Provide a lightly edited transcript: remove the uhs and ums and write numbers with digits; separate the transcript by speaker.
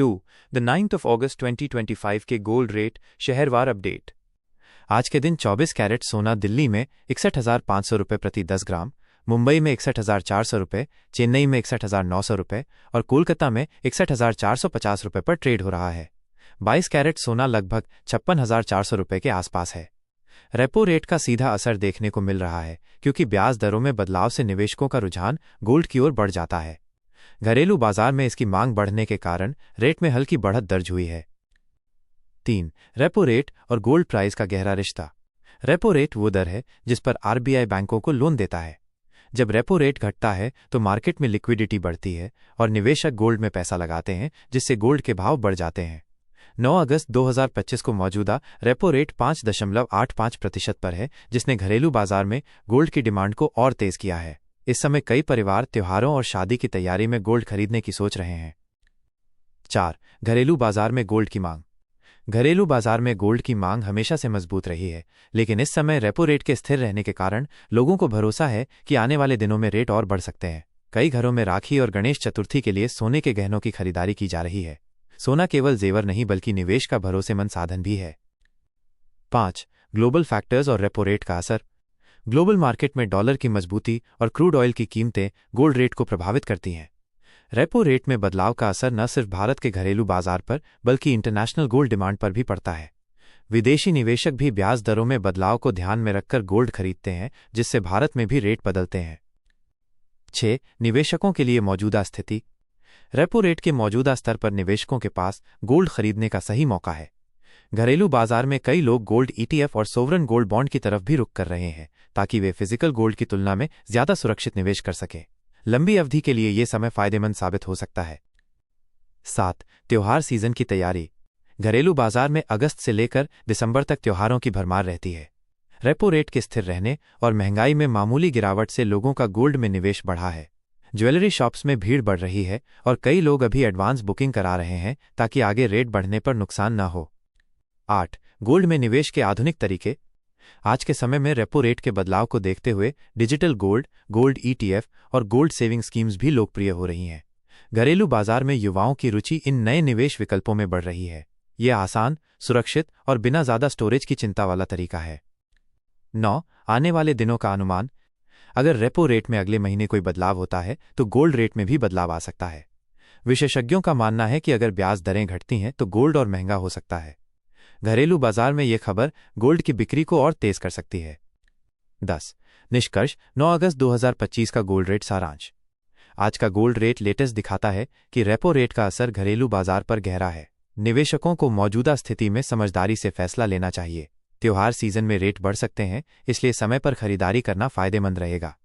Speaker 1: 2 the 9th of August 2025 के gold rate शहरवार update. आज के दिन 24 कैरेट सोना दिल्ली में 61,500 रुपये प्रति 10 ग्राम, मुंबई में 61,400 रुपये, चेन्नई में 61,900 रुपये और कोलकाता में 61,450 रुपये पर ट्रेड हो रहा है। 22 कैरेट सोना लगभग 56,400 रुपये के आसपास है। रेपो रेट का सीधा असर देखने को मिल रहा है क्योंकि ब्याज दरों में बदलाव से निवेशकों का रुझान गोल्ड की ओर बढ़ जाता है। घरेलू बाजार में इसकी मांग बढ़ने के कारण रेट में हल्की बढ़त दर्ज हुई है। 3. रेपो रेट और गोल्ड प्राइस का गहरा रिश्ता। रेपो रेट वो दर है जिस पर आरबीआई बैंकों को लोन देता है। जब रेपो रेट घटता है तो मार्केट में लिक्विडिटी बढ़ती है और निवेशक गोल्ड में पैसा लगाते हैं, जिससे गोल्ड के भाव बढ़ जाते हैं। 9 अगस्त 2025 को मौजूदा रेपो रेट 5.85% पर है, जिसने घरेलू बाजार में गोल्ड की डिमांड को और तेज किया है। इस समय कई परिवार त्योहारों और शादी की तैयारी में गोल्ड खरीदने की सोच रहे हैं। 4. घरेलू बाजार में गोल्ड की मांग। घरेलू बाजार में गोल्ड की मांग हमेशा से मजबूत रही है, लेकिन इस समय रेपो रेट के स्थिर रहने के कारण लोगों को भरोसा है कि आने वाले दिनों में रेट और बढ़ सकते हैं। कई घरों में राखी और गणेश चतुर्थी के लिए सोने के गहनों की खरीदारी की जा रही है। सोना केवल जेवर नहीं बल्कि निवेश का भरोसेमंद साधन भी है। 5. ग्लोबल फैक्टर्स और रेपो रेट का असर। ग्लोबल मार्केट में डॉलर की मजबूती और क्रूड ऑयल की कीमतें गोल्ड रेट को प्रभावित करती हैं। रेपो रेट में बदलाव का असर न सिर्फ भारत के घरेलू बाजार पर बल्कि इंटरनेशनल गोल्ड डिमांड पर भी पड़ता है। विदेशी निवेशक भी ब्याज दरों में बदलाव को ध्यान में रखकर गोल्ड खरीदते हैं, जिससे भारत में भी रेट बदलते हैं। 6. निवेशकों के लिए मौजूदा स्थिति। रेपो रेट के मौजूदा स्तर पर निवेशकों के पास गोल्ड खरीदने का सही मौका है। घरेलू बाजार में कई लोग गोल्ड ईटीएफ और सोवरन गोल्ड बॉन्ड की तरफ भी रुख कर रहे हैं, ताकि वे फिजिकल गोल्ड की तुलना में ज्यादा सुरक्षित निवेश कर सकें। लंबी अवधि के लिए यह समय फायदेमंद साबित हो सकता है। 7. त्योहार सीजन की तैयारी। घरेलू बाजार में अगस्त से लेकर दिसंबर तक त्योहारों की भरमार रहती है। रेपो रेट के स्थिर रहने और महंगाई में मामूली गिरावट से लोगों का गोल्ड में निवेश बढ़ा है। ज्वेलरी शॉप्स में भीड़ बढ़ रही है और कई लोग अभी एडवांस बुकिंग करा रहे हैं ताकि आगे रेट बढ़ने पर नुकसान न हो। 8. गोल्ड में निवेश के आधुनिक तरीके। आज के समय में रेपो रेट के बदलाव को देखते हुए डिजिटल गोल्ड, गोल्ड ईटीएफ और गोल्ड सेविंग स्कीम्स भी लोकप्रिय हो रही हैं। घरेलू बाजार में युवाओं की रुचि इन नए निवेश विकल्पों में बढ़ रही है। यह आसान, सुरक्षित और बिना ज्यादा स्टोरेज की चिंता वाला तरीका है। 9. आने वाले दिनों का अनुमान। अगर रेपो रेट में अगले महीने कोई बदलाव होता है तो गोल्ड रेट में भी बदलाव आ सकता है। विशेषज्ञों का मानना है कि अगर ब्याज दरें घटती हैं तो गोल्ड और महंगा हो सकता है। घरेलू बाजार में यह खबर गोल्ड की बिक्री को और तेज कर सकती है। 10. निष्कर्ष 9 अगस्त 2025 का गोल्ड रेट सारांश। आज का गोल्ड रेट लेटेस्ट दिखाता है कि रेपो रेट का असर घरेलू बाजार पर गहरा है। निवेशकों को मौजूदा स्थिति में समझदारी से फैसला लेना चाहिए। त्योहार सीजन में रेट बढ़ सकते हैं, इसलिए समय पर खरीदारी करना फायदेमंद रहेगा।